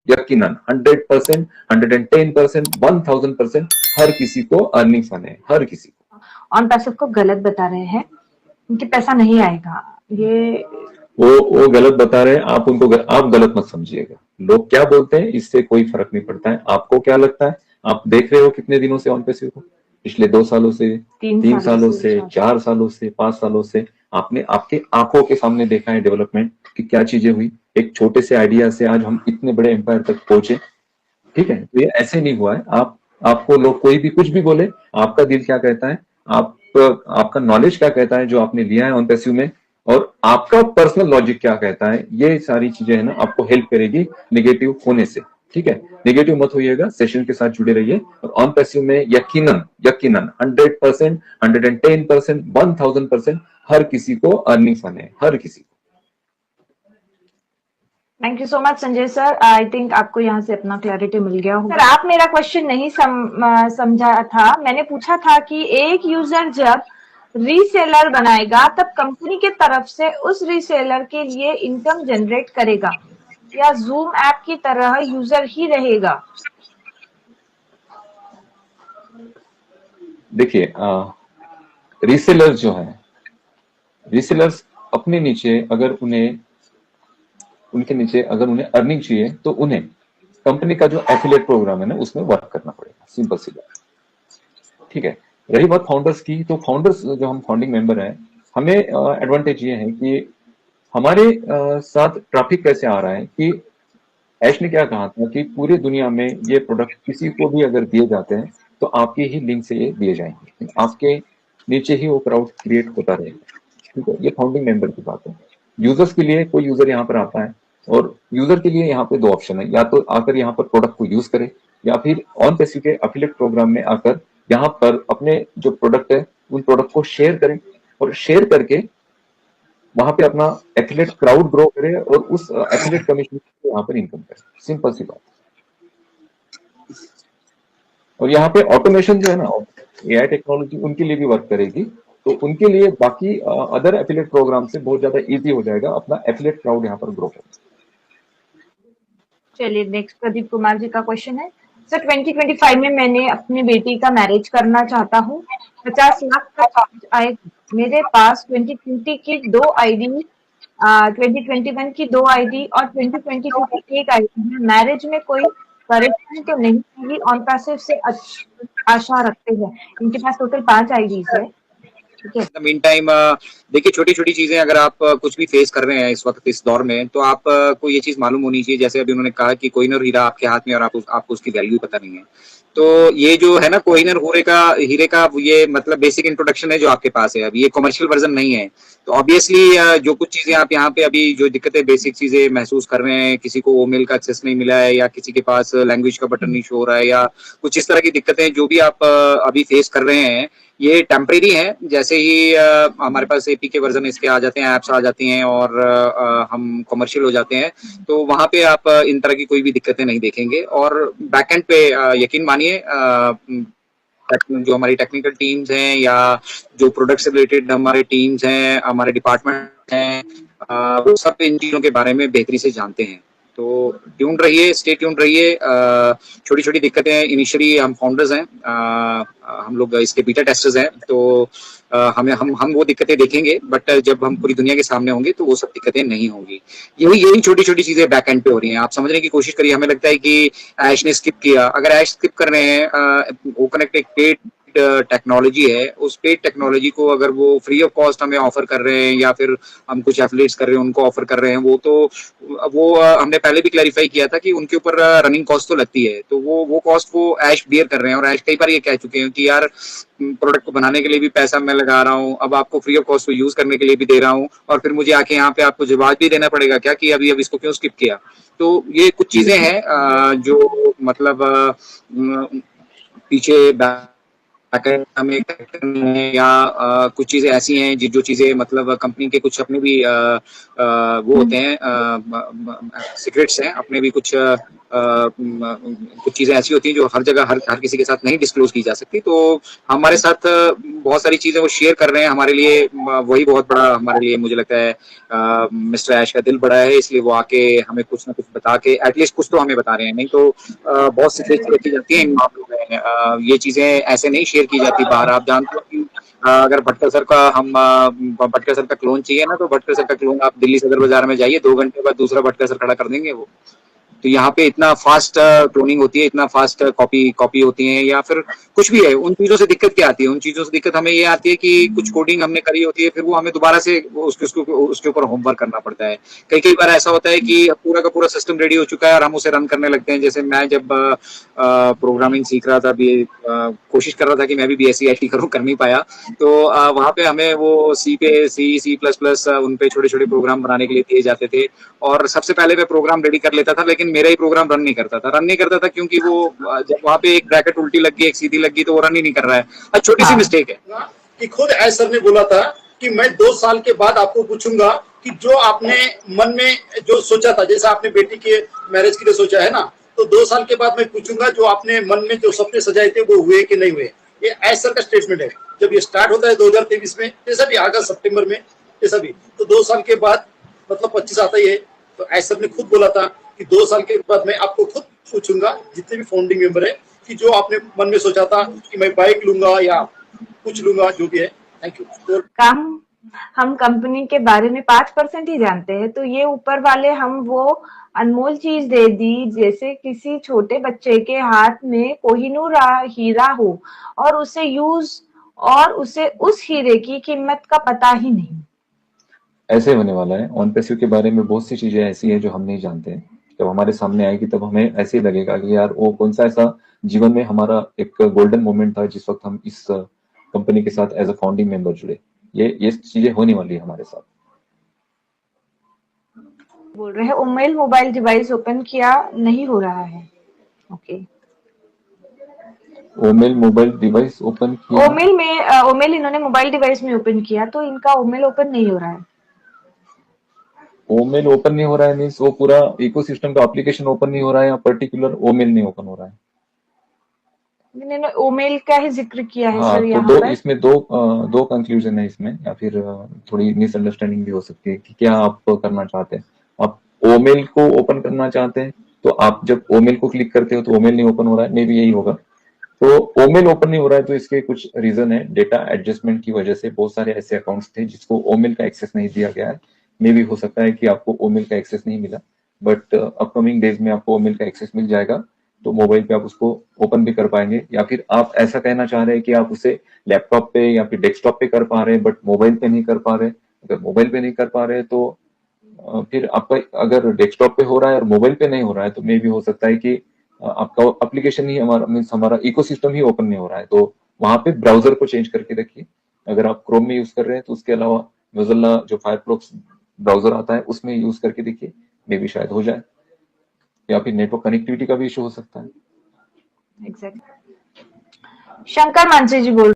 यकीनन 100%, 110%, 1000% हर किसी को अर्निंग फन है, हर किसी को। ऑन पैसिव को गलत बता रहे हैं, उनके पैसा नहीं आएगा, ये वो गलत बता रहे हैं, आप उनको आप गलत मत समझिएगा। लोग क्या बोलते हैं इससे कोई फर्क नहीं पड़ता है। आपको क्या लगता है? आप देख रहे हो कितने दिनों से ऑन पैसिव को? पिछले 2 सालों से, 3 सालों से, 4 सालों से, 5 सालों से आपने आपके आंखों के सामने देखा है डेवलपमेंट कि क्या चीजें हुई। एक छोटे से आइडिया से आज हम इतने बड़े एम्पायर तक पहुंचे। ठीक है, तो ये ऐसे नहीं हुआ है। आपको लोग कोई भी कुछ भी बोले, आपका दिल क्या कहता है, आपका नॉलेज क्या कहता है जो आपने लिया है ऑन पैसिव में, और आपका पर्सनल लॉजिक क्या कहता है, ये सारी चीजें है ना आपको हेल्प करेगी नेगेटिव होने से। ठीक है, नेगेटिव मत होइएगा, सेशन के साथ जुड़े रहिए। और ऑन पैसिव में यकीनन यकीनन 100%, 110%, 1000% हर किसी को अर्निंग फन है, हर किसी को। Thank you so much Sanjay sir. I think आपको यहाँ से अपना क्लैरिटी मिल गया होगा। सर आप मेरा क्वेश्चन नहीं समझा था। मैंने पूछा था कि एक यूजर जब रीसेलर बनाएगा तब कंपनी के तरफ से उस रीसेलर के लिए इनकम जनरेट करेगा या जूम ऐप की तरह यूजर ही रहेगा? देखिए, रीसेलर्स जो है, रीसेलर्स अपने नीचे अगर उनके नीचे अगर उन्हें अर्निंग चाहिए तो उन्हें कंपनी का जो एफिलिएट प्रोग्राम है ना उसमें वर्क करना पड़ेगा, सिंपल सी बात। ठीक है, रही बात फाउंडर्स की, तो फाउंडर्स जो हम फाउंडिंग मेंबर हैं, हमें एडवांटेज ये है कि हमारे साथ ट्रैफिक कैसे आ रहा है कि ऐश ने क्या कहा था कि पूरी दुनिया में ये प्रोडक्ट किसी को भी अगर दिए जाते हैं तो आपके ही लिंक से ये दिए जाएंगे, आपके नीचे ही वो क्राउड क्रिएट होता रहेगा। ठीक है, ये फाउंडिंग मेंबर की बात है। यूजर्स के लिए कोई यूजर यहाँ पर आता है और यूजर के लिए यहाँ पे 2 ऑप्शन है, या तो आकर यहाँ पर प्रोडक्ट को यूज करे या फिर ऑन पैसिव के एफिलिएट प्रोग्राम में आकर यहाँ पर अपने जो प्रोडक्ट है उन प्रोडक्ट को शेयर करें और शेयर करके वहां पे अपना एफिलिएट क्राउड ग्रो करे और उस एफिलिएट कमीशन से यहाँ पर इनकम करे, सिंपल सी बात। और यहाँ पे ऑटोमेशन जो है ना, एआई टेक्नोलॉजी उनके लिए भी वर्क करेगी, तो उनके लिए बाकी अदर एफिलिएट प्रोग्राम से बहुत ज्यादा इजी हो जाएगा अपना एफिलिएट क्राउड यहाँ पर ग्रो करना। चलिए नेक्स्ट प्रदीप कुमार जी का क्वेश्चन है। सर 2025 में मैंने अपनी बेटी का मैरिज करना चाहता हूँ, 50 लाख का चार्ज आएगा। मेरे पास 2020 की 2 आईडी, 2021 की 2 आईडी और 2022 की 1 आईडी है। मैरिज में कोई परेशानी तो नहीं होगी? ऑन पैसिव से आशा रखते हैं। इनके पास टोटल 5 आईडीज है। मीन टाइम देखिए, छोटी छोटी चीजें अगर आप कुछ भी फेस कर रहे हैं इस वक्त इस दौर में, तो आपको ये चीज मालूम होनी चाहिए, जैसे अभी उन्होंने कहा कि कोहिनूर हीरा आपके हाथ में और आपको उसकी वैल्यू पता नहीं है। तो ये जो है ना कोहिनूर हीरे का ये मतलब बेसिक इंट्रोडक्शन है जो आपके पास है, अभी ये कमर्शियल वर्जन नहीं है। तो ऑब्वियसली जो कुछ चीजें आप यहाँ पे अभी जो दिक्कतें बेसिक चीजें महसूस कर रहे हैं, किसी को मेल का एक्सेस नहीं मिला है या किसी के पास लैंग्वेज का बटन नहीं शो हो रहा है या कुछ इस तरह की दिक्कतें जो भी आप अभी फेस कर रहे हैं, ये टेम्परेरी है। जैसे ही हमारे पास एपी के वर्जन इसके आ जाते हैं, ऐप्स आ जाती हैं और हम कमर्शियल हो जाते हैं, तो वहां पे आप इन तरह की कोई भी दिक्कतें नहीं देखेंगे। और बैकएंड पे यकीन मानिए, जो हमारी टेक्निकल टीम्स हैं या जो प्रोडक्ट से रिलेटेड हमारे टीम्स हैं, हमारे डिपार्टमेंट हैं, वो सब इन चीजों के बारे में बेहतरी से जानते हैं। तो ट्यून रहिए, स्टे ट्यून रहिए। छोटी छोटी दिक्कतें इनिशियली, हम फाउंडर्स हैं, हम लोग इसके बीटा टेस्टर्स हैं, तो हम वो दिक्कतें देखेंगे, बट जब हम पूरी दुनिया के सामने होंगे तो वो सब दिक्कतें नहीं होंगी। यही छोटी छोटी चीजें बैक एंड पे हो रही हैं, आप समझने की कोशिश करिए। हमें लगता है कि ऐश ने स्किप किया, अगर ऐश स्किप कर रहे हैं, वो कनेक्ट एक पेड टेक्नोलॉजी है, उस पेड टेक्नोलॉजी को अगर वो फ्री ऑफ कॉस्ट हमें ऑफर कर रहे हैं या फिर हम कुछ एफिलिएट्स कर रहे हैं उनको ऑफर कर रहे हैं, वो हमने पहले भी क्लैरिफाई किया था कि उनके ऊपर रनिंग कॉस्ट तो लगती है, तो वो कॉस्ट वो ऐश बियर कर रहे हैं। और ऐश कई बार ये कह चुके हैं कि यार प्रोडक्ट को बनाने के लिए भी पैसा मैं लगा रहा हूँ, अब आपको फ्री ऑफ कॉस्ट को यूज करने के लिए भी दे रहा हूँ, और फिर मुझे आके यहाँ पे आपको जवाब भी देना पड़ेगा क्या कि अभी अब इसको क्यों स्किप किया। तो ये कुछ चीजें हैं जो मतलब पीछे हमें या कुछ चीजें ऐसी हैं जो चीजें मतलब कंपनी के कुछ अपने भी वो होते हैं, सीक्रेट्स हैं, अपने भी कुछ कुछ चीजें ऐसी होती हैं जो हर जगह हर किसी के साथ नहीं डिस्क्लोज की जा सकती। तो हमारे साथ बहुत सारी चीजें वो शेयर कर रहे हैं हमारे लिए, वही बहुत बड़ा हमारे लिए मुझे लगता है मिस्टर ऐश का दिल बड़ा है, इसलिए वो आके हमें कुछ ना कुछ बता के एटलीस्ट कुछ तो हमें बता रहे हैं। नहीं तो बहुत सी चीजें रखी जाती हैं इन मामलों में, ये चीजें ऐसे नहीं शेयर की जाती बाहर। आप जानते हो कि अगर भटकर सर का भटकर सर का क्लोन चाहिए ना, तो भटकर सर का क्लोन आप दिल्ली सदर बाजार में जाइए, 2 घंटे बाद दूसरा भटकर सर खड़ा कर देंगे वो। तो यहाँ पे इतना फास्ट क्लोनिंग होती है, इतना फास्ट कॉपी होती है, या फिर कुछ भी है। उन चीजों से दिक्कत क्या आती है? उन चीजों से दिक्कत हमें ये आती है कि कुछ कोडिंग हमने करी होती है, फिर वो हमें दोबारा से उसके ऊपर होमवर्क करना पड़ता है। कई कई बार ऐसा होता है कि पूरा का पूरा सिस्टम रेडी हो चुका है और हम उसे रन करने लगते हैं। जैसे मैं जब प्रोग्रामिंग सीख रहा था, कोशिश कर रहा था कि मैं भी BSc IT करूं, कर नहीं पाया। तो वहां पे हमें वो C++, उन पे छोटे छोटे प्रोग्राम बनाने के लिए दिए जाते थे, और सबसे पहले मैं प्रोग्राम रेडी कर लेता था, लेकिन मेरा ही प्रोग्राम रन नहीं करता था क्योंकि वो जब वहां पे एक ब्रैकेट उल्टी लग गई, एक सीधी लग गई, तो वो रन ही नहीं कर रहा है। छोटी सी हाँ मिस्टेक है। कि खुद ऐश सर ने बोला था कि मैं 2 साल के बाद आपको पूछूंगा कि जो आपने मन में जो सोचा था, जैसे आपने बेटी के मैरिज के लिए सोचा है ना, तो 2 साल के बाद मैं पूछूंगा जो आपने मन में जो सपने सजाए थे वो हुए कि नहीं हुए। ये ऐश सर का स्टेटमेंट है। जब ये स्टार्ट होता है 2023 में, जैसा भी अगस्त सितंबर में, जैसा भी, तो 2 साल के बाद मतलब 25 आता ही है। तो ऐश सर ने खुद बोला था कि 2 साल के बाद मैं आपको खुद पूछूंगा, जितने भी फाउंडिंग मेंबर है, कि जो आपने मन में सोचा था कि मैं बाइक लूंगा या कुछ लूंगा, जो भी है। Thank you. तो काम हम कंपनी के बारे में 5% ही जानते हैं, तो ये ऊपर वाले हम वो अनमोल चीज दे दी, जैसे किसी छोटे बच्चे के हाथ में कोहिनूर हीरा हो और उसे उस हीरे की कीमत का पता ही नहीं। ऐसे होने वाला है। ऑन पैसिव के बारे में बहुत सी चीजें ऐसी हैं जो हम नहीं जानते हैं। जब हमारे सामने आएगी तब हमें ऐसे ही लगेगा कि यार वो कौन सा ऐसा जीवन में हमारा एक गोल्डन मोमेंट था जिस वक्त हम इस कंपनी के साथ एज अ फाउंडिंग मेंबर जुड़े। ये चीजें होने वाली है हमारे साथ। बोल रहे हैं ओमेल मोबाइल डिवाइस ओपन किया नहीं हो रहा है। ओके, ओमेल मोबाइल डिवाइस ओपन किया, ओमेल इन्होंने मोबाइल डिवाइस में ओपन किया, तो इनका ओमेल ओपन नहीं हो रहा है। ओमेल ओपन नहीं हो रहा है मीन्स वो पूरा इकोसिस्टम का एप्लीकेशन ओपन नहीं हो रहा है या पर्टिकुलर ओमेल नहीं ओपन हो रहा है? इन्होंने ओमेल का ही जिक्र किया है हाँ, सर तो यहाँ पर। इसमें दो कंक्लूजन है इसमें, या फिर थोड़ी मिसअंडरस्टैंडिंग भी हो सकती है कि क्या आप करना चाहते हैं। आप ओमेल को ओपन करना चाहते हैं, तो आप जब ओमेल को क्लिक करते हो तो ओमेल नहीं ओपन हो रहा है, मे भी यही होगा। तो ओमेल ओपन नहीं हो रहा है तो इसके कुछ रीजन है। डेटा एडजस्टमेंट की वजह से बहुत सारे ऐसे अकाउंट्स थे जिसको ओमेल का एक्सेस नहीं दिया गया है। मे भी हो सकता है कि आपको ओमेल का एक्सेस नहीं मिला, बट अपकमिंग डेज में आपको ओमेल का एक्सेस मिल जाएगा, तो मोबाइल पे आप उसको ओपन भी कर पाएंगे। या फिर आप ऐसा कहना चाह रहे हैं कि आप उसे लैपटॉप पे या फिर डेस्कटॉप पे कर पा रहे हैं बट मोबाइल पे नहीं कर पा रहे। अगर मोबाइल पे नहीं कर पा रहे तो फिर आपका अगर डेस्कटॉप पे हो रहा है और मोबाइल पे नहीं हो रहा है तो मे भी हो सकता है कि आपका एप्लीकेशन ही हमारा मीन्स हमारा इकोसिस्टम ही ओपन नहीं हो रहा है। तो वहां पे ब्राउजर को चेंज करके रखिए। अगर आप क्रोम में यूज कर रहे हैं तो उसके अलावा मोजिल्ला जो फायरफॉक्स ब्राउजर आता है उसमें यूज करके देखिए, मे भी शायद हो जाए। या फिर नेटवर्क कनेक्टिविटी का भी इशू हो सकता है। एग्जैक्ट। शंकर मांझी जी बोल